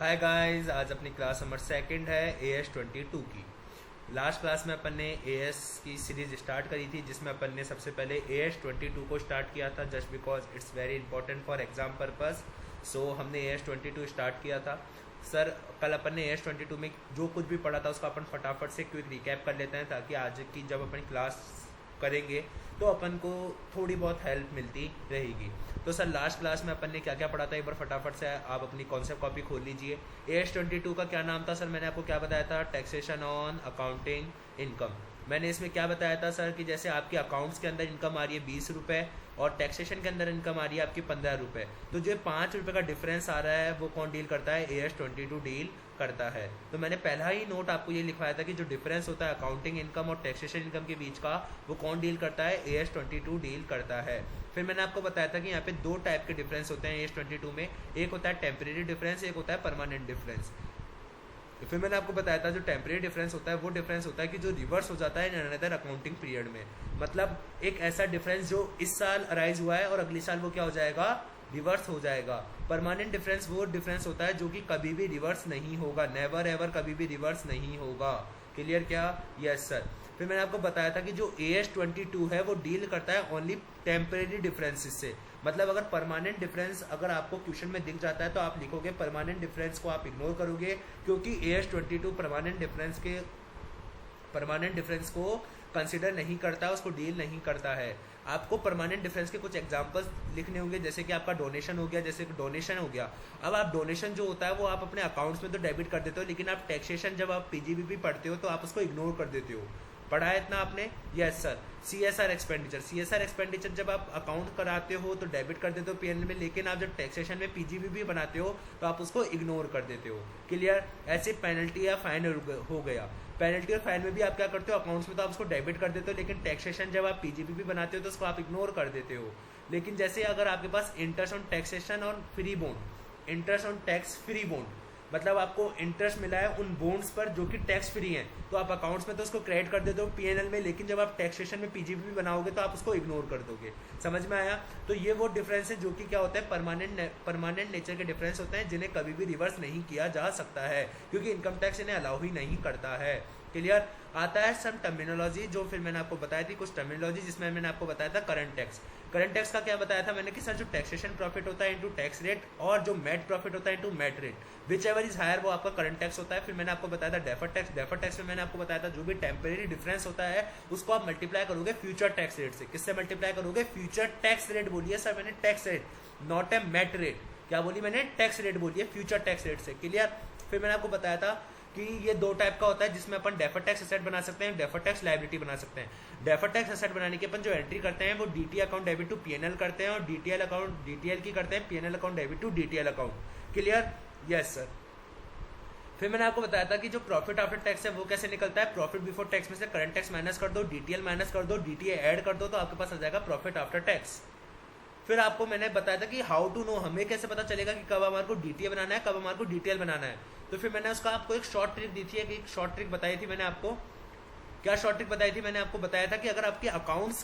Hi guys, आज अपनी class number second है AS22 की। लास्ट क्लास में अपन ने AS की सीरीज स्टार्ट करी थी, जिसमें अपन ने सबसे पहले AS22 को स्टार्ट किया था just because it's very important for exam purpose. So हमने AS22 स्टार्ट किया था। सर, कल अपन ने AS22 में जो कुछ भी पढ़ा था उसका अपन फटाफट से क्विक रिकैप कर लेते हैं, ताकि आज की जब अपन क्लास करेंगे तो अपन को थोड़ी बहुत हेल्प मिलती रहेगी। तो सर, लास्ट क्लास में अपन ने क्या क्या पढ़ा था, एक बार फटाफट से आप अपनी कॉन्सेप्ट कॉपी खोल लीजिए। AS22 का क्या नाम था सर? मैंने आपको क्या बताया था? Taxation on accounting income. मैंने इसमें क्या बताया था सर कि जैसे आपके अकाउंट्स के अंदर इनकम आ रही है 20 रुपये और टैक्सेशन के अंदर इनकम आ रही है आपकी 15 रुपये, तो जो 5 रुपये का डिफरेंस आ रहा है वो कौन डील करता है? AS22 डील करता है। तो मैंने पहला ही नोट आपको ये लिखवाया था कि जो डिफरेंस होता है अकाउंटिंग इनकम और टैक्सेशन इनकम के बीच का, वो कौन डील करता है? AS22 डील करता है। फिर मैंने आपको बताया था कि यहाँ पे दो टाइप के डिफरेंस होते हैं AS22 में। एक होता है टेम्परेरी डिफरेंस, एक होता है परमानेंट डिफरेंस। फिर मैंने आपको बताया था जो टेम्परेरी डिफरेंस होता है वो डिफरेंस होता है कि जो रिवर्स हो जाता है इन अनदर अकाउंटिंग पीरियड में। मतलब एक ऐसा डिफरेंस जो इस साल अराइज हुआ है और अगले साल वो क्या हो जाएगा? रिवर्स हो जाएगा। परमानेंट डिफरेंस वो डिफरेंस होता है जो कि कभी भी रिवर्स नहीं होगा, नेवर एवर कभी भी रिवर्स नहीं होगा। क्लियर क्या? Yes sir. फिर मैंने आपको बताया था कि जो AS22 है वो डील करता है ओनली टेम्परेरी डिफरेंसेस से। मतलब अगर परमानेंट डिफरेंस अगर आपको क्वेश्चन में दिख जाता है तो आप लिखोगे परमानेंट डिफरेंस को आप इग्नोर करोगे, क्योंकि AS22 परमानेंट डिफरेंस को कंसिडर नहीं करता, उसको डील नहीं करता है। आपको परमानेंट डिफरेंस के कुछ एग्जांपल्स लिखने होंगे, जैसे कि आपका डोनेशन हो गया। जैसे कि डोनेशन हो गया, अब आप डोनेशन जो होता है वो आप अपने अकाउंट्स में तो डेबिट कर देते हो, लेकिन आप टैक्सेशन जब आप PGBP पढ़ते हो तो आप उसको इग्नोर कर देते हो। पढ़ा है इतना आपने? Yes sir. CSR एक्सपेंडिचर जब आप अकाउंट कराते हो तो डेबिट कर देते हो PNL में, लेकिन आप जब टैक्सेशन में PGBP बनाते हो तो आप उसको इग्नोर कर देते हो। क्लियर? ऐसे पेनल्टी या फाइन हो गया। पेनल्टी और फाइन में भी आप क्या करते हो? अकाउंट्स में तो आप उसको डेबिट कर देते हो, लेकिन टैक्सेशन जब आप PGBP बनाते हो तो उसको आप इग्नोर कर देते हो। लेकिन जैसे अगर आपके पास इंटरेस्ट ऑन टैक्सेशन और free bond, interest on tax free bond, मतलब आपको इंटरेस्ट मिला है उन बॉन्ड्स पर जो कि टैक्स फ्री हैं, तो आप अकाउंट्स में तो उसको क्रेडिट कर देते हो PNL में, लेकिन जब आप टैक्सेशन में PGBP बनाओगे तो आप उसको इग्नोर कर दोगे। समझ में आया? तो ये वो डिफरेंस है जो कि क्या होता है? परमानेंट नेचर के डिफरेंस होते हैं, जिन्हें कभी भी रिवर्स नहीं किया जा सकता है, क्योंकि इनकम टैक्स इन्हें अलाउ ही नहीं करता है। क्लियर? आता है सम टर्मिनोलॉजी, जो फिर मैंने आपको बताई थी कुछ टर्मिनोलॉजी, जिसमें मैंने आपको बताया था करंट टैक्स। करंट टैक्स का क्या बताया था मैंने कि सर जो टैक्सेशन प्रॉफिट होता है इनटू टैक्स रेट, और जो मेट प्रॉफिट होता है into MAT rate, whichever is higher, वो आपका करंट टैक्स होता है। फिर मैंने आपको बताया था डेफर्ड टैक्स में मैंने आपको बताया था जो भी टेम्परेरी डिफरेंस होता है उसको आप मल्टीप्लाई करोगे फ्यूचर टैक्स रेट से। किससे मल्टीप्लाई करोगे? फ्यूचर टैक्स रेट बोलिए सर मैंने, tax rate, not a MAT rate. क्या बोली मैंने? टैक्स रेट बोलिए, फ्यूचर टैक्स रेट से। क्लियर? फिर मैंने आपको बताया था कि ये दो टाइप का होता है जिसमें अपन डेफर्ड टैक्स एसेट बना सकते हैं, डेफर्ड टैक्स लायबिलिटी बना सकते हैं। डेफर्ड टैक्स एसेट बनाने की अपन जो एंट्री करते हैं वो DT account debit to PNL करते हैं, और DTL की करते हैं PNL account debit to DTL account. Clear? Yes sir. फिर मैंने आपको बताया था कि जो प्रॉफिट आफ्टर टैक्स है वो कैसे निकलता है? प्रॉफिट बिफोर टैक्स में से करंट टैक्स माइनस कर दो, DTL माइनस कर दो, DTA ऐड कर दो, तो आपके पास आ जाएगा प्रॉफिट आफ्टर टैक्स। फिर आपको मैंने बताया था कि हाउ टू नो, हमें कैसे पता चलेगा कि कब हमारे को DTA बनाना है, कब हमारे को DTL बनाना है। तो फिर मैंने उसका आपको एक शॉर्ट ट्रिक दी थी, एक शॉर्ट ट्रिक बताई थी मैंने आपको। क्या शॉर्ट ट्रिक बताई थी? मैंने आपको बताया था कि अगर आपकी अकाउंट्स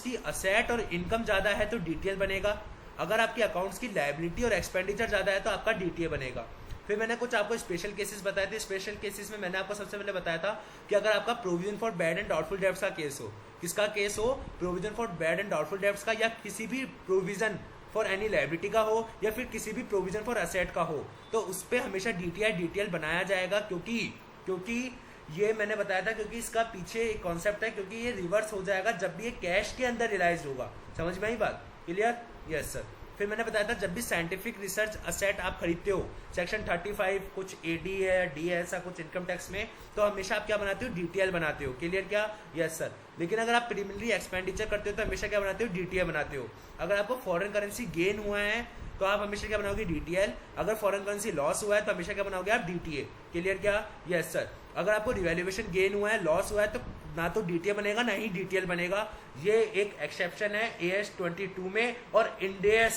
की असेट और इनकम ज्यादा है तो DTL बनेगा, अगर आपकी अकाउंट्स की लायबिलिटी और एक्सपेंडिचर ज्यादा है तो आपका DTA बनेगा। फिर मैंने कुछ आपको स्पेशल केसेस बताए थे। स्पेशल केसेस में मैंने आपको सबसे पहले बताया था कि अगर आपका provision for bad and doubtful debts का केस हो, किसका केस हो? Provision for bad and doubtful debts का, या किसी भी प्रोविजन फॉर एनी लायबिलिटी का हो, या फिर किसी भी प्रोविजन फॉर एसेट का हो, तो उस पर हमेशा DTI DTL बनाया जाएगा। क्योंकि ये मैंने बताया था, क्योंकि इसका पीछे एक कॉन्सेप्ट है, क्योंकि ये रिवर्स हो जाएगा जब भी ये कैश के अंदर रियलाइज होगा। समझ में आई बात? क्लियर? Yes sir. फिर मैंने बताया था जब भी साइंटिफिक रिसर्च असेट आप खरीदते हो, सेक्शन 35 कुछ AD है, D है, ऐसा कुछ इनकम टैक्स में, तो हमेशा आप क्या बनाते हो? DTL बनाते हो। क्लियर क्या? Yes sir. लेकिन अगर आप प्रीलिमिनरी एक्सपेंडिचर करते हो तो हमेशा क्या बनाते हो? DTA बनाते हो। अगर आपको फॉरेन करेंसी गेन हुआ है तो आप हमेशा क्या बनाओगे? DTL। अगर फॉरेन करेंसी लॉस हुआ है तो हमेशा क्या बनाओगे आप? DTA। क्लियर क्या? Yes sir. अगर आपको रिवैल्यूएशन गेन हुआ है, लॉस हुआ है, तो ना तो DTA बनेगा ना ही DTL बनेगा। ये एक एक्सेप्शन है AS22 में और इंड AS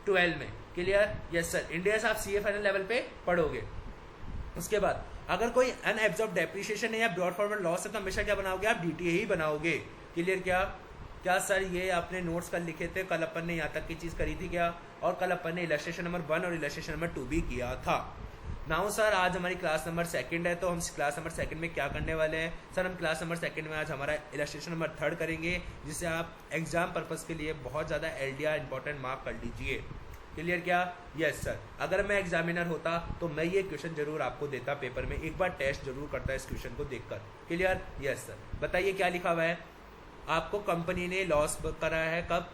12 में। Clear? Yes sir. Ind AS आप CA फाइनल लेवल पे पढ़ोगे। उसके बाद अगर कोई अनएब्जॉर्ब डेप्रिसिएशन है या ब्रॉड फॉरवर्ड लॉस है तो हमेशा क्या बनाओगे आप? DTA ही बनाओगे। क्लियर क्या? क्या सर ये आपने नोट्स कल लिखे थे, कल अपन ने यहाँ तक की चीज़ करी थी क्या? और कल अपन ने इलस्ट्रेशन नंबर 1 और इलस्ट्रेशन नंबर 2 भी किया था। नाउ सर आज हमारी क्लास नंबर 2 है, तो हम क्लास नंबर 2 में क्या करने वाले हैं सर? हम क्लास नंबर 2 में आज हमारा इलस्ट्रेशन नंबर 3 करेंगे, जिससे आप एग्जाम पर्पज़ के लिए बहुत ज़्यादा LDR इंपॉर्टेंट मार्क कर लीजिए। क्लियर क्या? Yes sir. अगर मैं एग्जामिनर होता तो मैं ये क्वेश्चन जरूर आपको देता पेपर में, एक बार टेस्ट जरूर करता इस क्वेश्चन को देखकर। क्लियर? Yes sir. बताइए क्या लिखा हुआ है? आपको कंपनी ने लॉस कराया है कब?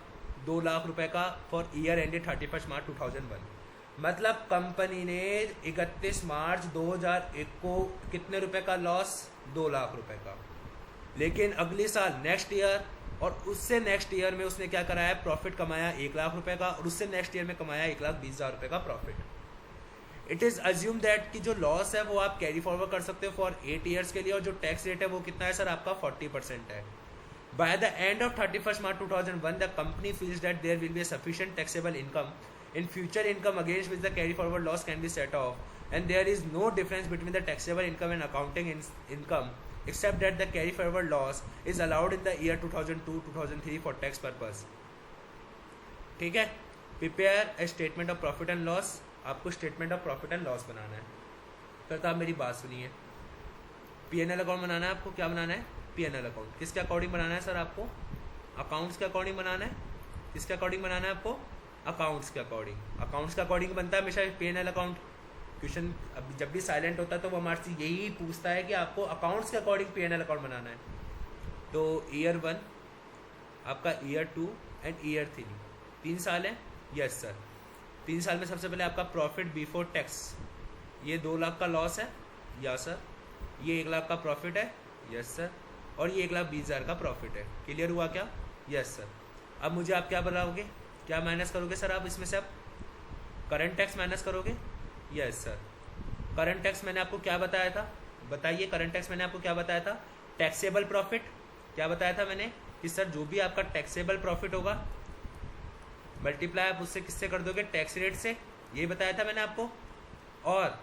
2 लाख रुपए का फॉर ईयर एंडेड 31 मार्च 2001। मतलब कंपनी ने 31 मार्च 2001 को कितने रुपए का लॉस? 2 लाख रुपए का। लेकिन अगले साल नेक्स्ट ईयर और उससे नेक्स्ट ईयर में उसने क्या कराया? प्रॉफिट कमाया 1 लाख रुपए का, और उससे नेक्स्ट ईयर में कमाया 1,20,000 रुपए का profit. It is assume that कि जो लॉस है वो आप कैरी फॉरवर्ड कर सकते हो फॉर 8 ईयर्स के लिए, और जो टैक्स रेट है वो कितना है सर? आपका 40% है। By the end of 31 March 2001 the company feels that there will be a sufficient taxable income in future income against which the carry forward loss can be set off, and there is no difference between the taxable income and accounting income except that the carry forward loss is allowed in the year 2002-2003 for tax purpose। ठीक है? Prepare a statement of profit and loss. आपको statement of profit and loss बनाना है। फिर तो आप मेरी बात सुनिए, P&L अकाउंट बनाना है आपको। क्या बनाना है? P&L account. किसके अकॉर्डिंग बनाना है सर? आपको अकाउंट्स के अकॉर्डिंग बनाना है। किसके अकॉर्डिंग बनाना है आपको? अकाउंट्स के अकॉर्डिंग। अकाउंट्स के अकॉर्डिंग बनता है हमेशा P&L अकाउंट। क्वेश्चन जब भी साइलेंट होता है तो वो हमारे से यही पूछता है कि आपको अकाउंट्स के अकॉर्डिंग P&L अकाउंट बनाना है। तो ईयर 1 आपका, ईयर 2 एंड ईयर 3 3 साल है। Yes sir. 3 साल में सबसे पहले आपका प्रॉफिट बिफोर टैक्स, ये 2 लाख का लॉस है। या सर। ये 1 लाख का प्रॉफिट है। Yes sir. और ये 1,20,000 का प्रॉफिट है। क्लियर हुआ क्या? Yes sir. अब मुझे आप क्या बताओगे? क्या माइनस करोगे सर आप इसमें से? आप करंट टैक्स माइनस करोगे। Yes sir. करंट टैक्स मैंने आपको क्या बताया था? बताइए, करंट टैक्स मैंने आपको क्या बताया था? Taxable profit. क्या बताया था मैंने? कि सर जो भी आपका टैक्सेबल प्रॉफिट होगा मल्टीप्लाई आप उससे किससे कर दोगे? टैक्स रेट से। ये बताया था मैंने आपको। और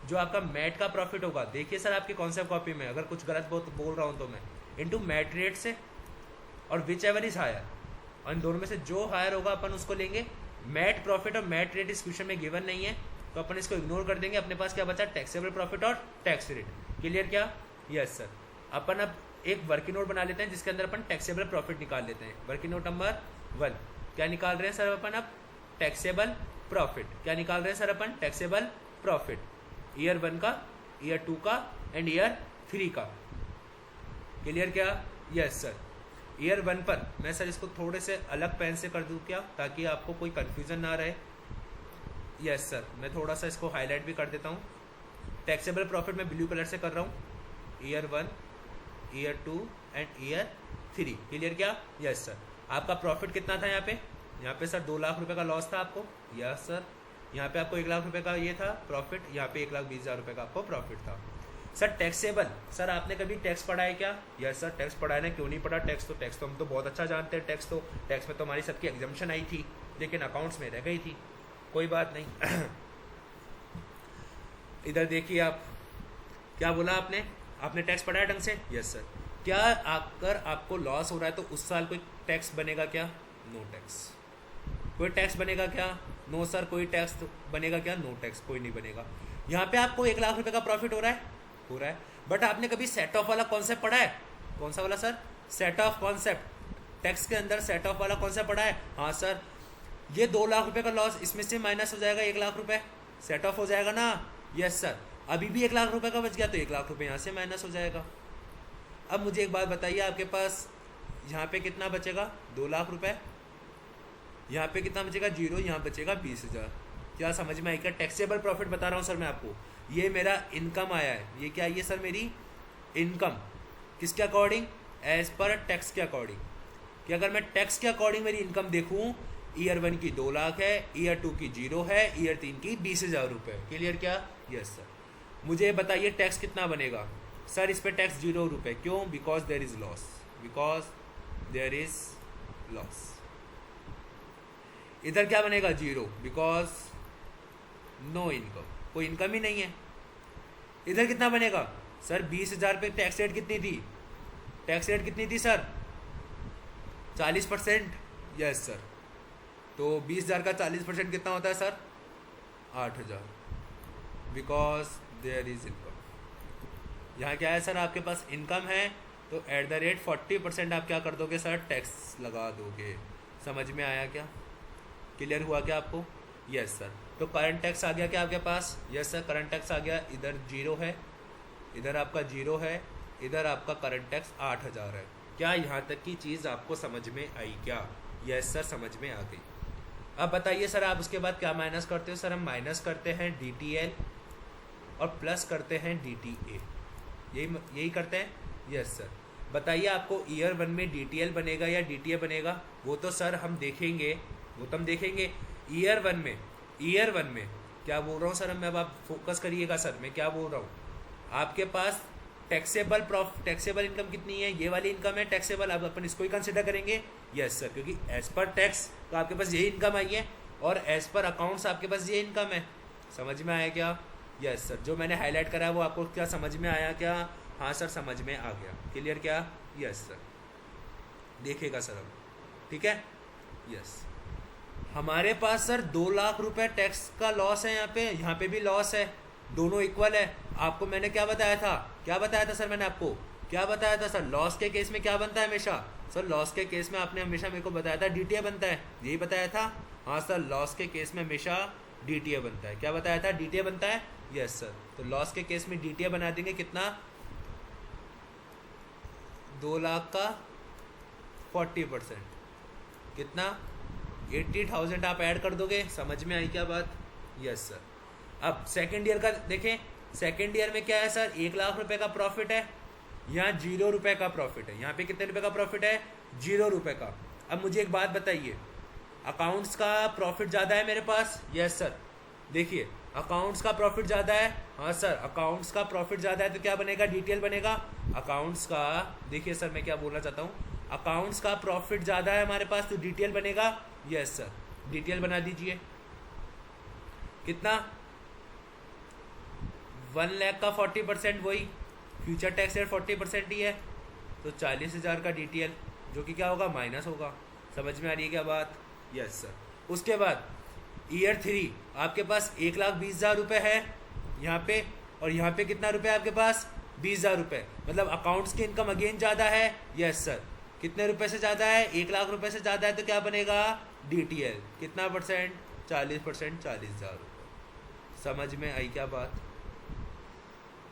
जो आपका मैट का प्रॉफिट होगा, देखिए सर आपकी कॉन्सेप्ट कॉपी में अगर कुछ गलत बोल रहा हूँ तो मैं, इनटू मैट रेट से, और विच एवर इज हायर, और इन दोनों में से जो हायर होगा अपन उसको लेंगे। मैट प्रॉफिट और मैट रेट इस क्वेश्चन में गिवन नहीं है, तो अपन इसको इग्नोर कर देंगे। अपने पास क्या बचा? टैक्सेबल प्रॉफिट और टैक्स रेट। क्लियर क्या? Yes sir. अपन अब एक वर्किंग नोट बना लेते हैं जिसके अंदर अपन टैक्सेबल प्रॉफिट निकाल लेते हैं। वर्किंग नोट नंबर 1 क्या निकाल रहे हैं सर अपन? अब टैक्सेबल प्रॉफिट। क्या निकाल रहे हैं सर अपन? Taxable profit. ईयर 1 का, ईयर 2 का एंड ईयर 3 का। क्लियर क्या? Yes sir. ईयर 1 पर मैं सर इसको थोड़े से अलग पेन से कर दूं क्या, ताकि आपको कोई कंफ्यूजन ना रहे? Yes sir. मैं थोड़ा सा इसको हाईलाइट भी कर देता हूँ। टैक्सेबल प्रॉफिट मैं ब्लू कलर से कर रहा हूँ। Year 1, year 2 and year 3। Clear क्या? Yes sir. आपका प्रॉफिट कितना था यहाँ पे? यहाँ पे सर 2 लाख रुपए का लॉस था आपको। Yes sir. यहाँ पे आपको 1 लाख रुपए का ये था प्रॉफिट, यहाँ पे 1,20,000 रुपए का आपको प्रॉफिट था। सर टैक्सेबल, सर आपने कभी टैक्स पढ़ा है क्या? यस सर टैक्स पढ़ा है ना, क्यों नहीं पढ़ा? टैक्स तो हम तो बहुत अच्छा जानते हैं। टैक्स में तो हमारी सबकी एग्जाम्पशन आई थी, लेकिन अकाउंट्स में रह गई थी। कोई बात नहीं। इधर देखिए आप, क्या बोला आपने टैक्स पढ़ा है ढंग से? Yes sir. क्या अगर आपको लॉस हो रहा है तो उस साल कोई टैक्स बनेगा क्या? No tax. कोई टैक्स बनेगा क्या? No sir. कोई टैक्स बनेगा क्या? No tax. कोई नहीं बनेगा। यहाँ पे आपको 1 लाख रुपए का प्रॉफिट हो रहा है, हो रहा है। बट आपने कभी सेट ऑफ वाला कॉन्सेप्ट पढ़ा है? कौन सा वाला sir? Set of concept. Tax के अंदर सेट ऑफ वाला कॉन्सेप्ट पढ़ा है? हाँ सर। ये 2 लाख रुपए का लॉस, इसमें से माइनस हो जाएगा 1 लाख रुपए, सेट ऑफ हो जाएगा ना? Yes sir. अभी भी 1 लाख रुपए का बच गया तो 1 लाख रुपए यहाँ से माइनस हो जाएगा। अब मुझे एक बात बताइए, आपके पास यहाँ पे कितना बचेगा? 2 लाख रुपए। यहाँ पे कितना बचेगा? 0। यहाँ बचेगा 20,000। क्या समझ में आई? क्या टैक्सेबल प्रॉफिट बता रहा हूँ सर मैं आपको। ये मेरा इनकम आया है। ये क्या है? ये सर मेरी इनकम। किसके अकॉर्डिंग? एज पर टैक्स के अकॉर्डिंग। कि अगर मैं टैक्स के अकॉर्डिंग मेरी इनकम देखूँ, ईयर 1 की 2 लाख है, ईयर 2 की 0 है, ईयर 3 की 20,000 रुपये। क्लियर क्या? Yes sir. मुझे बताइए टैक्स कितना बनेगा? सर इस पर टैक्स 0 रुपये। क्यों? Because there is loss. Because there is loss. इधर क्या बनेगा? 0, बिकॉज नो इनकम, कोई इनकम ही नहीं है। इधर कितना बनेगा? सर 20,000 पे टैक्स रेट कितनी थी? टैक्स रेट कितनी थी सर? 40%, yes sir. तो 20,000 का 40% कितना होता है sir? 8,000, because there is income. यहाँ क्या है सर, आपके पास इनकम है, तो एट द रेट 40% आप क्या कर दोगे सर? टैक्स लगा दोगे। समझ में आया क्या? क्लियर हुआ क्या आपको? Yes sir. तो करंट टैक्स आ गया क्या आपके पास? यस सर, करंट टैक्स आ गया। इधर 0 है, इधर आपका 0 है, इधर आपका करंट टैक्स 8,000 है। क्या यहाँ तक की चीज़ आपको समझ में आई क्या? यस सर, समझ में आ गई। अब बताइए सर, आप उसके बाद क्या माइनस करते हो? सर हम माइनस करते हैं DTL और प्लस करते हैं DTA, यही करते हैं। Yes sir. बताइए आपको ईयर 1 में DTL बनेगा या DTA बनेगा? वो तो सर हम देखेंगे, ईयर वन में क्या बोल रहा हूँ सर मैं? अब आप फोकस करिएगा सर, मैं क्या बोल रहा हूँ। आपके पास टैक्सेबल इनकम कितनी है? ये वाली इनकम है टैक्सेबल, अब अपन इसको ही कंसिडर करेंगे। यस सर, क्योंकि एज पर टैक्स तो आपके पास यही इनकम आई है और एज पर अकाउंट्स आपके पास ये इनकम है। समझ में आया क्या? Yes sir. जो मैंने हाईलाइट करा है वो आपको क्या समझ में आया क्या? हाँ सर, समझ में आ गया। क्लियर क्या? Yes sir. देखिएगा सर अब, ठीक है। यस, हमारे पास सर 2 लाख रुपए टैक्स का लॉस है, यहाँ पे भी लॉस है, दोनों इक्वल है। आपको मैंने क्या बताया था सर? मैंने आपको क्या बताया था सर? लॉस के केस में क्या बनता है हमेशा? सर लॉस के केस में आपने हमेशा मेरे को बताया था DTA बनता है, यही बताया था। हाँ सर, लॉस के केस में हमेशा DTA बनता है। क्या बताया था? DTA बनता है। Yes sir. तो लॉस के केस में DTA बना देंगे कितना? 2 लाख का 40%, कितना? 80,000 आप ऐड कर दोगे। समझ में आई क्या बात? Yes sir. अब सेकेंड ईयर का देखें, सेकेंड ईयर में क्या है सर? 1 लाख रुपए का प्रॉफिट है, यहाँ 0 रुपए का प्रॉफिट है। यहाँ पे कितने रुपए का प्रॉफिट है? 0 रुपए का। अब मुझे एक बात बताइए, अकाउंट्स का प्रॉफिट ज़्यादा है मेरे पास? Yes sir. देखिए, अकाउंट्स का प्रॉफिट ज़्यादा है। हाँ सर, अकाउंट्स का प्रॉफिट ज़्यादा है तो क्या बनेगा? DTL बनेगा। अकाउंट्स का, देखिए सर मैं क्या बोलना चाहता हूँ, अकाउंट्स का प्रॉफिट ज़्यादा है हमारे पास तो DTL बनेगा। यस सर, DTL बना दीजिए। कितना? 1 लाख का 40%, वही फ्यूचर टैक्स रेट 40% ही है, तो 40,000 का DTL, जो कि क्या होगा? माइनस होगा। समझ में आ रही है क्या बात? Yes sir. उसके बाद ईयर 3 आपके पास 1,20,000 रुपये है यहाँ पे, और यहाँ पे कितना रुपये आपके पास? 20,000 रुपये। मतलब अकाउंट्स की इनकम अगेन ज़्यादा है। Yes sir. कितने रुपए से ज़्यादा है? 1 लाख रुपए से ज़्यादा है तो क्या बनेगा? DTL। कितना परसेंट? 40%, 40,000 रुपये। समझ में आई क्या बात?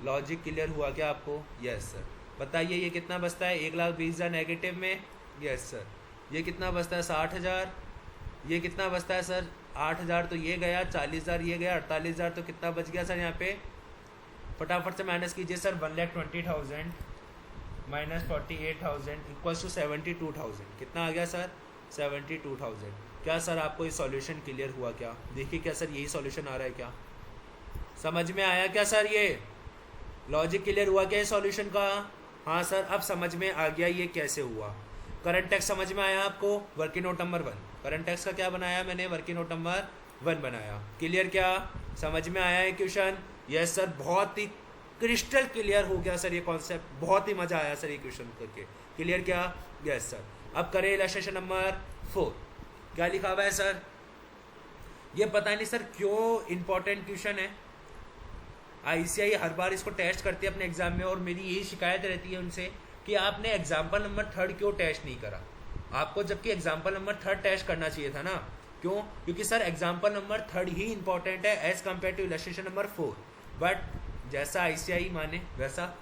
लॉजिक क्लियर हुआ क्या आपको? Yes sir. बताइए ये कितना बचता है? 1,20,000 नेगेटिव में। Yes sir. ये कितना बचता है? 60,000। ये कितना बचता है सर? 8,000 तो ये गया, 40,000 ये गया, 48,000 तो कितना बच गया सर यहाँ पे? फटाफट से माइनस कीजिए सर। 1,20,000 minus 48,000 equals to 72,000। कितना आ गया सर? 72,000। क्या सर आपको ये सॉल्यूशन क्लियर हुआ क्या? देखिए क्या सर यही सॉल्यूशन आ रहा है क्या? समझ में आया क्या सर? ये लॉजिक क्लियर हुआ क्या ये सॉल्यूशन का? हाँ सर, अब समझ में आ गया ये कैसे हुआ। करंट टैक्स समझ में आया आपको? Working note number 1, current tax का क्या बनाया मैंने? वर्किंग नोट नंबर 1 बनाया। क्लियर क्या? समझ में आया है क्वेश्चन? यस सर, बहुत ही क्रिस्टल क्लियर हो गया सर ये कॉन्सेप्ट, बहुत ही मज़ा आया सर ये क्वेश्चन करके। क्लियर क्या? Yes sir. अब करें इलस्ट्रेशन नंबर 4। क्या लिखा हुआ है सर? ये पता नहीं सर क्यों इम्पोर्टेंट क्वेश्चन है। ICAI हर बार इसको टेस्ट करती है अपने एग्जाम में, और मेरी यही शिकायत रहती है उनसे कि आपने एग्जाम्पल नंबर 3 क्यों टेस्ट नहीं करा। आपको जबकि एग्जाम्पल नंबर 3 टेस्ट करना चाहिए था ना। क्यों? क्योंकि सर एग्जाम्पल नंबर 3 ही इंपॉर्टेंट है as compared to illustration number 4। But जैसा ICAI माने वैसा।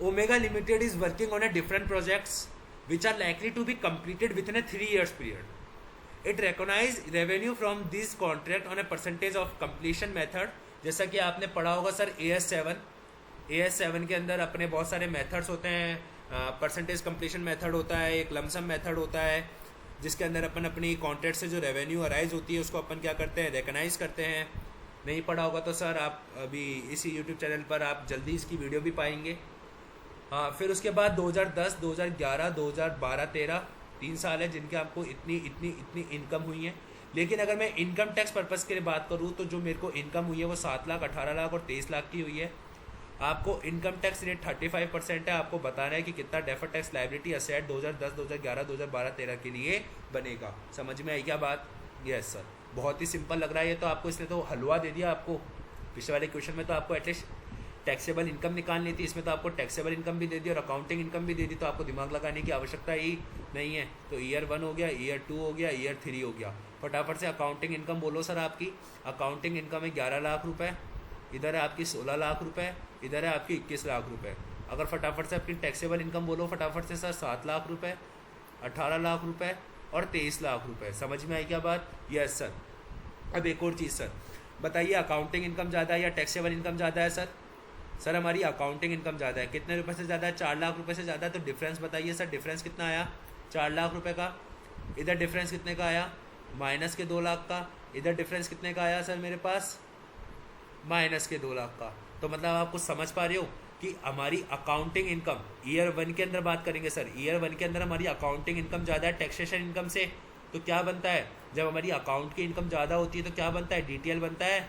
Omega limited is working on a different projects which are likely to be completed within a 3 years period. It recognize revenue from this contract on a percentage of completion method. जैसा कि आपने पढ़ा होगा sir AS7 के अंदर अपने बहुत सारे मेथड्स होते हैं। परसेंटेज कंप्लीशन मेथड होता है, एक लमसम मेथड होता है, जिसके अंदर अपन अपनी कॉन्ट्रैक्ट से जो रेवेन्यू अराइज होती है उसको अपन क्या करते हैं? रिकग्नाइज करते हैं। नहीं पढ़ा होगा तो सर आप अभी इसी यूट्यूब चैनल पर आप जल्दी इसकी वीडियो भी पाएंगे। हाँ, फिर उसके बाद 2010, 2011, 2012, 13 3 साल है जिनके आपको इतनी इनकम हुई है। लेकिन अगर मैं इनकम टैक्स पर्पज़ के लिए बात करूँ तो जो मेरे को इनकम हुई है वो 7 लाख, 18 लाख और 23 लाख की हुई है। आपको इनकम टैक्स रेट 35% है, आपको बताना है कि कितना डेफर्ड टैक्स लायबिलिटी असेट 2010, 2011, 2012, 13 के लिए बनेगा। समझ में आई क्या बात? यस सर, बहुत ही सिंपल लग रहा है ये तो आपको, इसने तो हलवा दे दिया आपको। पिछले वाले क्वेश्चन में तो आपको एटलीस्ट टैक्सेबल इनकम निकालनी थी, इसमें तो आपको टैक्सेबल इनकम भी दे दी और अकाउंटिंग इनकम भी दे दी, तो आपको दिमाग लगाने की आवश्यकता ही नहीं है। तो ईयर 1 हो गया, ईयर 2 हो गया, ईयर 3 हो गया। फटाफट से अकाउंटिंग इनकम बोलो सर। आपकी अकाउंटिंग इनकम है 11 लाख रुपए, इधर है आपकी 16 लाख रुपए, इधर है आपकी 21 लाख रुपए। अगर फटाफट से आपकी टैक्सेबल इनकम बोलो फटाफट से सर, 7 लाख रुपए, 18 लाख रुपए और 23 लाख रुपए। समझ में आई क्या बात? Yes sir. अब एक और चीज़ सर, बताइए अकाउंटिंग इनकम ज़्यादा है या टैक्सेबल इनकम ज़्यादा है सर? सर हमारी अकाउंटिंग इनकम ज़्यादा है। कितने रुपए से ज़्यादा है? 4 लाख रुपए से ज़्यादा है। तो डिफरेंस बताइए सर, डिफरेंस कितना आया? 4 लाख रुपए का। इधर डिफरेंस कितने का आया? माइनस के 2 लाख का। इधर डिफरेंस कितने का आया सर मेरे पास? माइनस के 2 लाख का। तो मतलब आप कुछ समझ पा रहे हो कि हमारी अकाउंटिंग इनकम ईयर 1 के अंदर बात करेंगे सर, ईयर 1 के अंदर हमारी अकाउंटिंग इनकम ज़्यादा है टैक्सेशन इनकम से। तो क्या बनता है जब हमारी अकाउंट की इनकम ज़्यादा होती है तो क्या बनता है? डीटीएल बनता है।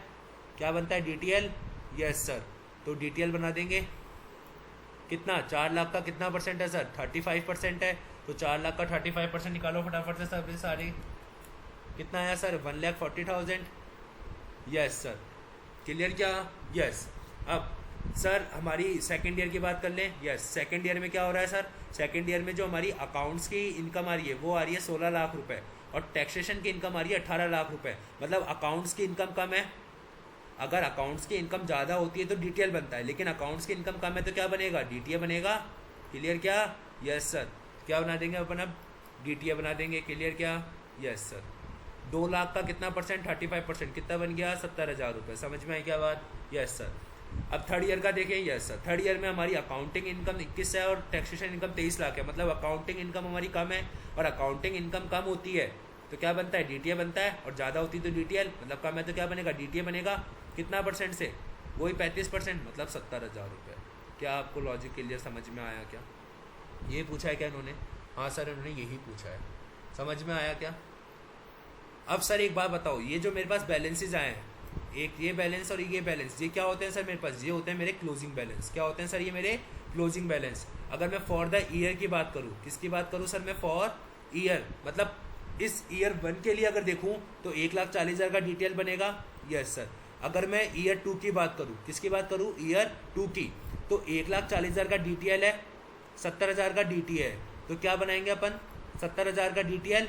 क्या बनता है? डीटीएल। यस सर, तो डीटीएल बना देंगे। कितना? 4 लाख का कितना परसेंट है सर? 35% है। तो 4 लाख का 35% निकालो फटाफट से सब सारे। कितना आया सर? 1,40,000। यस सर, क्लियर क्या? यस। अब सर हमारी सेकेंड ईयर की बात कर लें। यस, सेकेंड ईयर में क्या हो रहा है सर? सेकेंड ईयर में जो हमारी अकाउंट्स की इनकम आ रही है वो आ रही है 16 लाख रुपए और टैक्सेशन की इनकम आ रही है 18 लाख रुपए। मतलब अकाउंट्स की इनकम कम है। अगर अकाउंट्स की इनकम ज़्यादा होती है तो डीटीएल बनता है, लेकिन अकाउंट्स की इनकम कम है तो क्या बनेगा? डीटीए बनेगा। क्लियर क्या? Yes sir. क्या बना देंगे अपन अब? डीटीए बना देंगे। क्लियर क्या? Yes sir. 2 लाख का कितना परसेंट? 35%। कितना बन गया? 70,000 रुपये। समझ में आई क्या बात? Yes sir. अब थर्ड ईयर का देखें। यस सर, थर्ड ईयर में हमारी अकाउंटिंग इनकम 21 है और टैक्सेशन इनकम 23 लाख है। मतलब अकाउंटिंग इनकम हमारी कम है और अकाउंटिंग इनकम कम होती है तो क्या बनता है? डीटीए बनता है। और ज़्यादा होती है तो डीटीएल। मतलब कम है तो क्या बनेगा? डीटीए बनेगा। कितना परसेंट से? वही 35%, मतलब 70,000 रुपये। क्या आपको लॉजिक क्लियर समझ में आया क्या? ये पूछा है क्या इन्होंने? हाँ सर, इन्होंने यही पूछा है। समझ में आया क्या? अब सर एक बात बताओ, ये जो मेरे पास बैलेंसेज आए हैं, एक ये बैलेंस और ये बैलेंस, ये क्या होते हैं सर मेरे पास? ये होते हैं मेरे क्लोजिंग बैलेंस। क्या होते हैं सर? ये मेरे क्लोजिंग बैलेंस। अगर मैं फॉर द ईयर की बात करूँ, किसकी बात करूँ सर मैं? For year. मतलब इस ईयर 1 के लिए अगर देखूँ तो 1,40,000 का डीटीएल बनेगा। Yes sir. अगर मैं ईयर 2 की बात करूँ, किसकी बात करूँ? ईयर 2 की, तो 1,40,000 का डीटीएल है, 70,000 का डीटीए है। तो क्या बनाएंगे अपन? 70,000 का डीटीएल।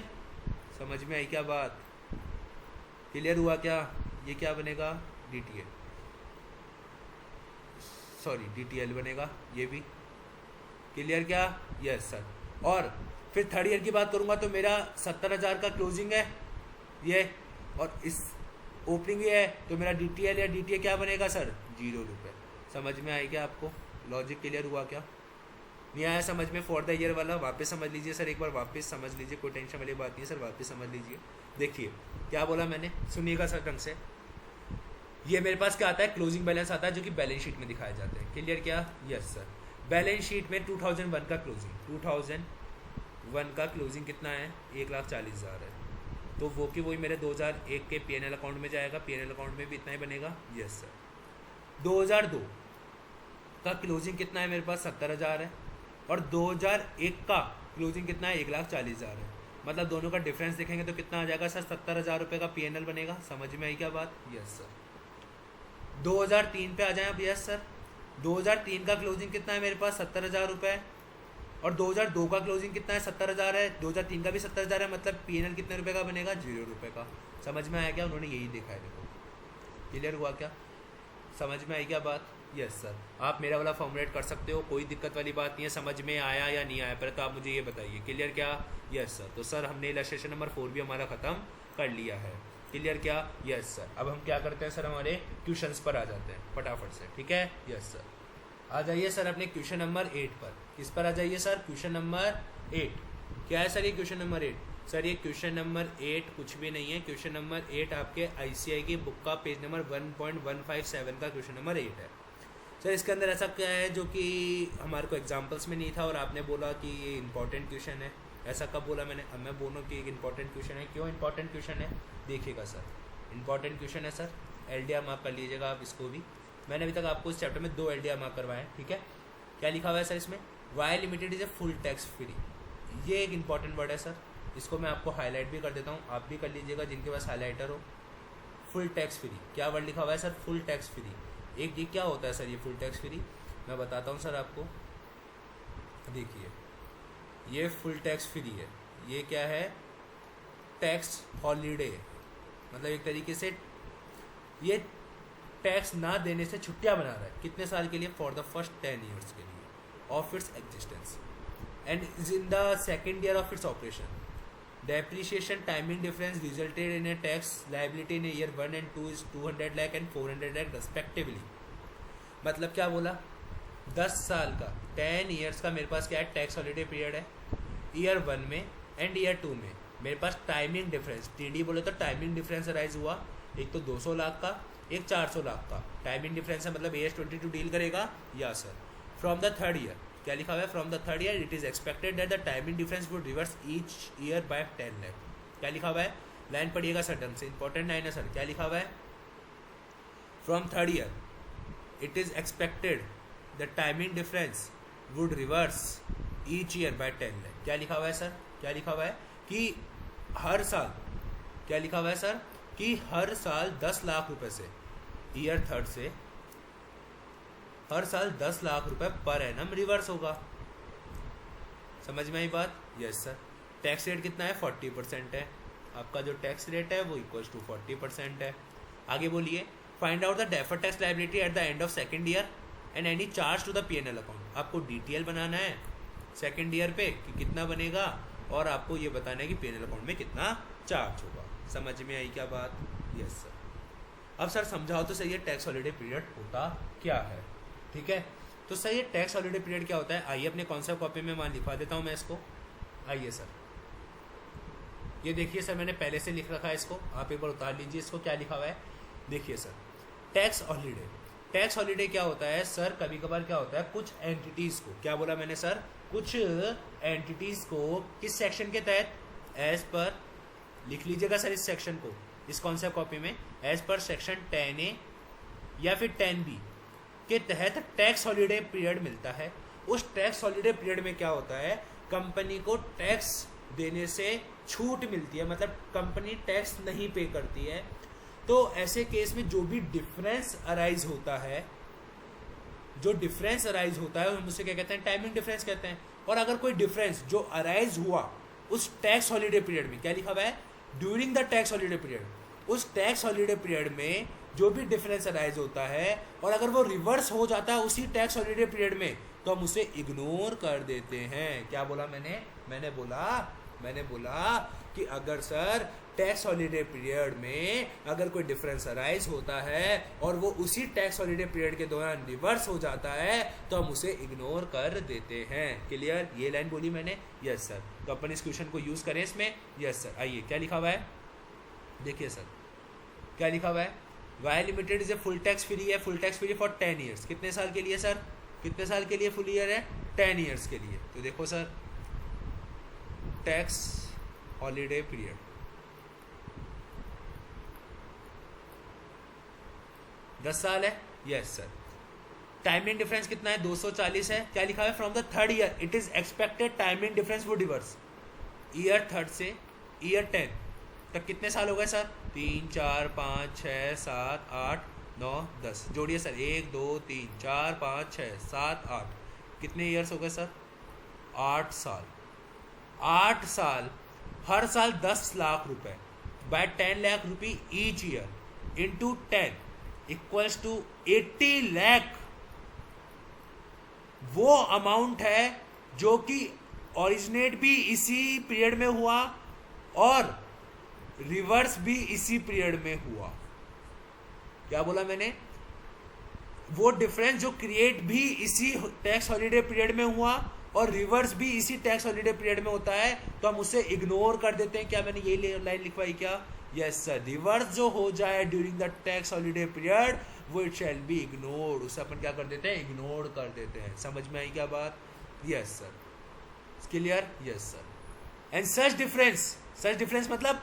समझ में आई क्या बात? क्लियर हुआ क्या? ये क्या बनेगा? डीटीए, सॉरी डीटीएल बनेगा ये भी। क्लियर क्या? Yes sir. और फिर थर्ड ईयर की बात करूंगा तो मेरा 70,000 का क्लोजिंग है ये, और इस ओपनिंग ये है, तो मेरा डीटीएल या डीटीए क्या बनेगा सर? 0 रुपये। समझ में आई क्या आपको? लॉजिक क्लियर हुआ क्या? नहीं आया समझ में? फॉर द ईयर वाला वापस समझ लीजिए सर, एक बार वापस समझ लीजिए, कोई टेंशन वाली बात नहीं है सर, वापस समझ लीजिए। देखिए क्या बोला मैंने, सुनिएगा सर ढंग से। ये मेरे पास क्या आता है? क्लोजिंग बैलेंस आता है, जो कि बैलेंस शीट में दिखाया जाता है। क्लियर क्या? Yes sir. बैलेंस शीट में 2001 का क्लोजिंग, 2001 का क्लोजिंग कितना है? 1,40,000 है। तो वो कि वही मेरे 2001 के पीएनएल अकाउंट में जाएगा, पीएनएल अकाउंट में भी इतना ही बनेगा। Yes sir. 2002 का क्लोजिंग कितना है मेरे पास? 70,000 है। और 2001 का क्लोजिंग कितना है? 1,40,000 है। मतलब दोनों का डिफरेंस देखेंगे तो कितना आ जाएगा सर? 70,000 रुपये का पीएनएल बनेगा। समझ में आई क्या बात? Yes sir. 2003 पे आ जाए आप। Yes sir. 2003 का क्लोजिंग कितना है मेरे पास? 70,000 रुपये। और 2002 का क्लोजिंग कितना है? 70,000 है। 2003 का भी 70,000 है। मतलब पीएनएल कितने रुपए का बनेगा? 0 रुपये का। समझ में आया क्या? उन्होंने यही देखा है। देखो क्लियर हुआ क्या? समझ में आई क्या बात? Yes sir. आप मेरा वाला फॉर्मुलेट कर सकते हो, कोई दिक्कत वाली बात नहीं है। समझ में आया या नहीं आया पहले तो आप मुझे ये बताइए। क्लियर क्या? Yes sir. तो सर हमने इलस्ट्रेशन नंबर 4 भी हमारा ख़त्म कर लिया है। क्लियर क्या? Yes sir. अब हम क्या करते हैं सर, हमारे क्वेश्चंस पर आ जाते हैं फटाफट से। ठीक है? Yes sir. आ जाइए सर अपने क्वेश्चन नंबर 8 पर। किस पर आ जाइए सर? Question number 8। क्या है सर ये क्वेश्चन नंबर 8? सर ये क्वेश्चन नंबर 8 कुछ भी नहीं है। क्वेश्चन नंबर 8 आपके आईसीआई की बुक का पेज नंबर 1.157 का क्वेश्चन नंबर 8 है। सर इसके अंदर ऐसा क्या है जो कि हमारे को एग्जाम्पल्स में नहीं था और आपने बोला कि ये इंपॉर्टेंट क्वेश्चन है? ऐसा कब बोला मैंने? अब मैं बोलूँ कि एक इंपॉर्टेंट क्वेश्चन है। क्यों इंपॉर्टेंट क्वेश्चन है? देखिएगा सर, इंपॉर्टेंट क्वेश्चन है सर। एलडीआर मार्क कर लीजिएगा आप इसको भी। मैंने अभी तक आपको इस चैप्टर में 2 LDR मार्क करवाए हैं, ठीक है। क्या लिखा हुआ है सर इसमें, Y limited is a full tax free. ये एक इंपॉर्टेंट वर्ड है सर, इसको मैं आपको हाईलाइट भी कर देता हूँ, आप भी कर लीजिएगा जिनके पास हाईलाइटर हो। फुल टैक्स फ्री, क्या वर्ड लिखा हुआ है सर, फुल टैक्स फ्री। एक ये क्या होता है सर, ये फुल टैक्स फ्री मैं बताता हूँ सर आपको। देखिए ये फुल टैक्स फ्री है, ये क्या है, टैक्स हॉलीडे, मतलब एक तरीके से ये टैक्स ना देने से छुट्टियां बना रहा है। कितने साल के लिए, फॉर द फर्स्ट 10 ईयर्स के लिए of its existence and is in the second year of its operation. Depreciation timing difference resulted in a tax liability in year 1 and 2 is 200 lakh and 400 lakh respectively। मतलब क्या बोला, 10 साल का 10 years का मेरे पास क्या है, टैक्स हॉलीडे पीरियड है ईयर 1 में एंड ईयर 2 में। मेरे पास टाइमिंग डिफरेंस, टीडी बोले तो टाइमिंग डिफरेंस अराइज हुआ, एक तो 200 लाख का, एक 400 लाख का। टाइमिंग डिफरेंस है मतलब AS22 डील करेगा या sir. From the third year, क्या लिखा हुआ है, from the third year it is expected that the timing difference would reverse each year by 10 lakh. क्या लिखा हुआ है, लाइन पढ़िएगा सर ढंग से, इंपॉर्टेंट लाइन है सर। क्या लिखा हुआ है, from third year it is expected the timing difference would reverse each year by 10 lakh. क्या लिखा हुआ है सर, क्या लिखा हुआ है कि हर साल, क्या लिखा हुआ है सर, कि हर साल 10 लाख रुपए से, ईयर थर्ड से हर साल 10 लाख रुपए पर एनम रिवर्स होगा। समझ में आई बात, यस सर। टैक्स रेट कितना है, 40% है, आपका जो टैक्स रेट है वो इक्वल्स टू 40% है। आगे बोलिए, find out the deferred tax liability at the end of second year and any charge to the PNL account. आपको डिटेल बनाना है सेकेंड ईयर पे कि कितना बनेगा और आपको ये बताना है कि PNL अकाउंट में कितना चार्ज होगा। समझ में आई क्या बात, यस सर। अब सर समझाओ तो सही है, टैक्स हॉलीडे पीरियड होता क्या है, ठीक है। तो सर ये टैक्स हॉलीडे पीरियड क्या होता है, आइए अपने कॉन्सेप्ट कॉपी में वहाँ लिखवा देता हूँ मैं इसको। आइए सर, ये देखिए सर मैंने पहले से लिख रखा है इसको, आप एक बार उतार लीजिए इसको। क्या लिखा हुआ है, देखिए sir, tax holiday. Tax holiday क्या होता है सर, कभी कभार क्या होता है, कुछ एंटिटीज़ को, क्या बोला मैंने सर, कुछ एंटिटीज़ को किस सेक्शन के तहत, एज पर, लिख लीजिएगा सर इस सेक्शन को इस कॉन्सेप्ट कॉपी में, एज पर सेक्शन 10A या फिर 10B के तहत टैक्स हॉलीडे पीरियड मिलता है। उस टैक्स हॉलीडे पीरियड में क्या होता है, कंपनी को टैक्स देने से छूट मिलती है, मतलब कंपनी टैक्स नहीं पे करती है। तो ऐसे केस में जो भी डिफरेंस अराइज होता है, जो डिफरेंस अराइज होता है हम उसे क्या कहते हैं, टाइमिंग डिफरेंस कहते हैं। और अगर कोई डिफरेंस जो अराइज हुआ उस टैक्स हॉलीडे पीरियड में, क्या लिखा हुआ है, during the tax holiday period, उस टैक्स हॉलीडे पीरियड में जो भी डिफरेंस अराइज होता है और अगर वो रिवर्स हो जाता है उसी टैक्स हॉलीडे पीरियड में, तो हम उसे इग्नोर कर देते हैं। क्या बोला मैंने, मैंने बोला कि अगर सर टैक्स हॉलीडे पीरियड में अगर कोई डिफरेंस अराइज होता है और वो उसी टैक्स हॉलीडे पीरियड के दौरान रिवर्स हो जाता है तो हम उसे इग्नोर कर देते हैं। क्लियर, ये लाइन बोली मैंने, यस सर। तो अपन इस क्वेश्चन को यूज करें इसमें, यस सर। आइए क्या लिखा हुआ है, देखिए सर क्या लिखा हुआ है, Y limited is a full tax free है, full tax free for 10 years. कितने साल के लिए सर, कितने साल के लिए फुल ईयर है, 10 ईयर्स के लिए। तो देखो सर, टैक्स हॉलीडे पीरियड 10 साल है, यस सर। टाइमिंग डिफरेंस कितना है, 240 है। क्या लिखा है, from the third year it is expected timing difference would reverse. Year third से ईयर 10 तक कितने साल हो गए सर, 3 4 5 6 7 8 9 10, जोड़िए सर, 1 2 3 4 5 6 7 8, कितने ईयर्स हो गए सर, 8 साल। 8 साल, हर साल 10 लाख रुपए by 10 lakh rupee each year into 10 equals to 80 lakh. वो अमाउंट है जो कि ओरिजिनेट भी इसी पीरियड में हुआ और रिवर्स भी इसी पीरियड में हुआ। क्या बोला मैंने, वो डिफरेंस जो क्रिएट भी इसी टैक्स हॉलीडे पीरियड में हुआ और रिवर्स भी इसी टैक्स हॉलीडे पीरियड में होता है, तो हम उसे इग्नोर कर देते हैं। क्या मैंने ये लाइन लिखवाई क्या, यस सर। रिवर्स जो हो जाए during the tax holiday period वो इट शैल बी इग्नोर्ड, उसे अपन क्या कर देते हैं, इग्नोर कर देते हैं। समझ में आई क्या बात, yes sir. Clear, yes sir. And such difference मतलब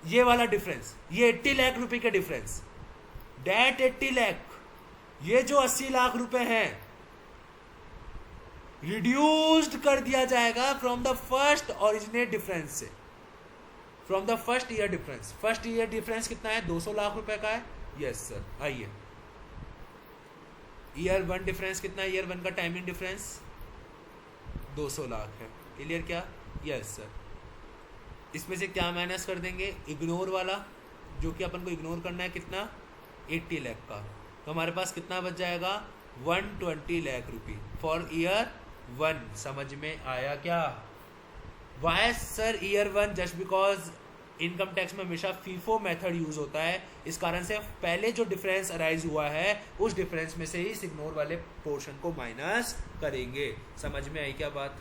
ये वाला डिफरेंस, ये 80 लाख रुपए का डिफरेंस, डेट 80 लाख ये जो 80 लाख रुपए हैं रिड्यूस्ड कर दिया जाएगा from the first originate difference से, from the first year difference. First year difference कितना है? 200 लाख रुपए का है। यस सर, आइए ईयर वन डिफरेंस कितना है? ईयर वन का टाइमिंग डिफरेंस 200 लाख है। क्लियर क्या? Yes sir. इसमें से क्या माइनस कर देंगे? इग्नोर वाला, जो कि अपन को इग्नोर करना है, कितना? 80 लाख का। तो हमारे पास कितना बच जाएगा? 120 lakh rupee for year one. समझ में आया क्या? Why sir year one? Just because income tax में हमेशा फीफो मेथड यूज होता है, इस कारण से पहले जो डिफरेंस अराइज हुआ है उस डिफरेंस में से ही इग्नोर वाले पोर्शन को माइनस करेंगे। समझ में आई क्या बात?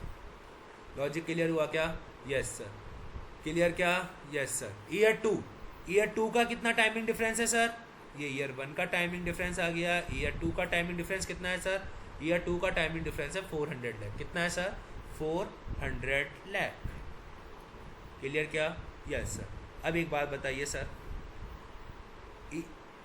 लॉजिक क्लियर हुआ क्या? Yes sir. क्लियर क्या? Yes sir. ईयर टू का कितना टाइमिंग डिफरेंस है सर? ये ईयर वन का टाइमिंग डिफरेंस आ गया। ईयर टू का टाइमिंग डिफरेंस कितना है सर? ईयर टू का टाइमिंग डिफरेंस है 400 लाख। कितना है सर? 400 लाख। क्लियर क्या? Yes sir. अब एक बात बताइए सर,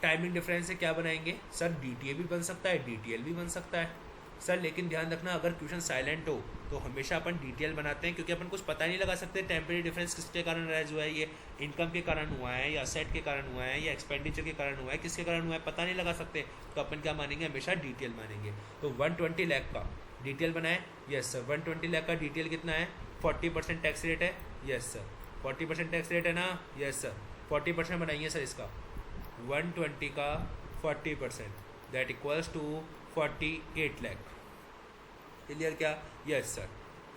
टाइमिंग डिफरेंस से क्या बनाएंगे सर? डीटीए भी बन सकता है, डीटीएल भी बन सकता है सर, लेकिन ध्यान रखना अगर क्वेश्चन साइलेंट हो तो हमेशा अपन डीटीएल बनाते हैं, क्योंकि अपन कुछ पता नहीं लगा सकते टेम्परेरी डिफरेंस किसके कारण राइज हुआ है, ये इनकम के कारण हुआ है या असेट के कारण हुआ है या एक्सपेंडिचर के कारण हुआ है, किसके कारण हुआ है पता नहीं लगा सकते, तो अपन क्या मानेंगे? हमेशा डीटीएल मानेंगे। तो 120 लाख का डीटीएल बनाए। Yes sir. 120 लाख का डीटीएल कितना है? 40% टैक्स रेट है। Yes sir. 40% टैक्स रेट है ना? Yes sir. 40% बनाइए सर इसका। 120 का 40% that equals to 48 lakh. Clear क्या? Yes sir.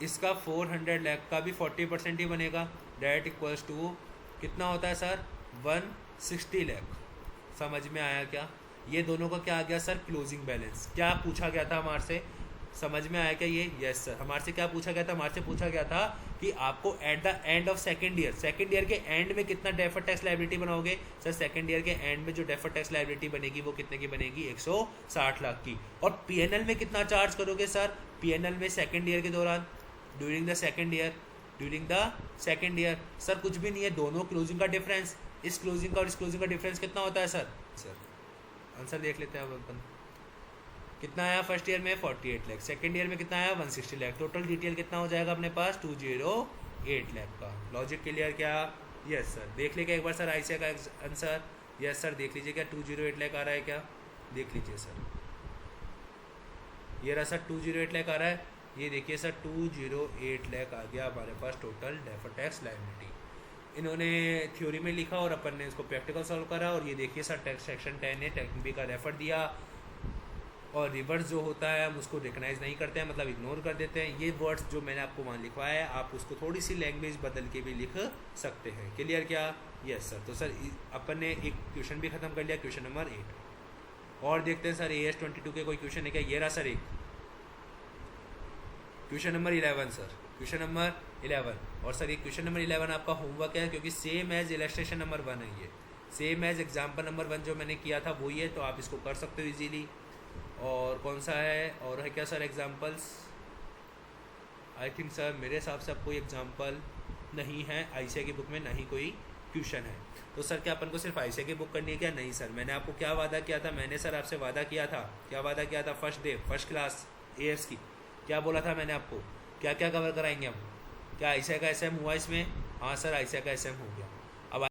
इसका 400 लाख का भी 40% ही बनेगा, दैट इक्वल्स टू कितना होता है सर? 160 लाख। समझ में आया क्या? ये दोनों का क्या आ गया सर? Closing balance. क्या पूछा गया था हमारे से? समझ में आया क्या ये? Yes sir. हमारे से क्या पूछा गया था? हमारे से पूछा गया था कि आपको eight the end of second year के एंड में कितना डेफर्ड टैक्स लायबिलिटी बनाओगे? सर सेकेंड ईयर के एंड में जो डेफर्ड टैक्स लायबिलिटी बनेगी वो कितने की बनेगी? 160 लाख की। और पीएनएल में कितना चार्ज करोगे सर? पीएनएल में सेकेंड ईयर के दौरान, during the second year sir कुछ भी नहीं है, दोनों क्लोजिंग का डिफरेंस, इस क्लोजिंग का और इस क्लोजिंग का डिफरेंस कितना होता है सर? आंसर देख लेते हैं अब अपन। कितना आया फर्स्ट ईयर में? 48 लाख। सेकेंड ईयर में कितना आया? 160 लाख। टोटल डिटेल कितना हो जाएगा अपने पास? 208 लाख का। लॉजिक क्लियर क्या? Yes sir. देख लीजिए एक बार सर आईसीए का आंसर। Yes sir. देख लीजिए क्या 208 लाख आ रहा है क्या? देख लीजिए सर, ये रहा सर 208 लाख आ रहा है। ये देखिए सर 208 लाख आ गया हमारे पास टोटल डेफर्ड टैक्स लायबिलिटी। इन्होंने थ्योरी में लिखा और अपन ने इसको प्रैक्टिकल सॉल्व करा। और ये देखिए सर टैक्स सेक्शन 10 ने टेक्निक बी का रेफर दिया, और रिवर्स जो होता है हम उसको रिकग्नाइज नहीं करते हैं, मतलब इग्नोर कर देते हैं। ये वर्ड्स जो मैंने आपको वहाँ लिखवाया है आप उसको थोड़ी सी लैंग्वेज बदल के भी लिख सकते हैं। क्लियर क्या? Yes sir. तो सर अपन ने एक क्वेश्चन भी खत्म कर लिया, क्वेश्चन नंबर 8। और देखते हैं सर AS22 के कोई क्वेश्चन है क्या? ये रहा सर एक question number 11 sir, question number 11। और सर ये क्वेश्चन नंबर 11 आपका होमवर्क है, क्योंकि सेम एज इलस्ट्रेशन नंबर 1 है, ये सेम एज एग्जाम्पल नंबर 1 जो मैंने किया था वही है, तो आप इसको कर सकते हो इजीली। और कौन सा है और है क्या sir examples? I think sir मेरे हिसाब से अब कोई एग्जाम्पल नहीं है, आईसीए की बुक में नहीं कोई क्वेश्चन है। तो सर क्या अपन को सिर्फ आईसीए की बुक करनी है क्या? नहीं सर। मैंने आपको क्या वादा किया था? मैंने सर आपसे वादा किया था, क्या वादा किया था? First day first class as की क्या बोला था मैंने आपको? क्या क्या कवर कराएंगे हम? क्या आईसीए का एसएम हुआ इसमें? हाँ सर आईसीए का एसएम हो गया।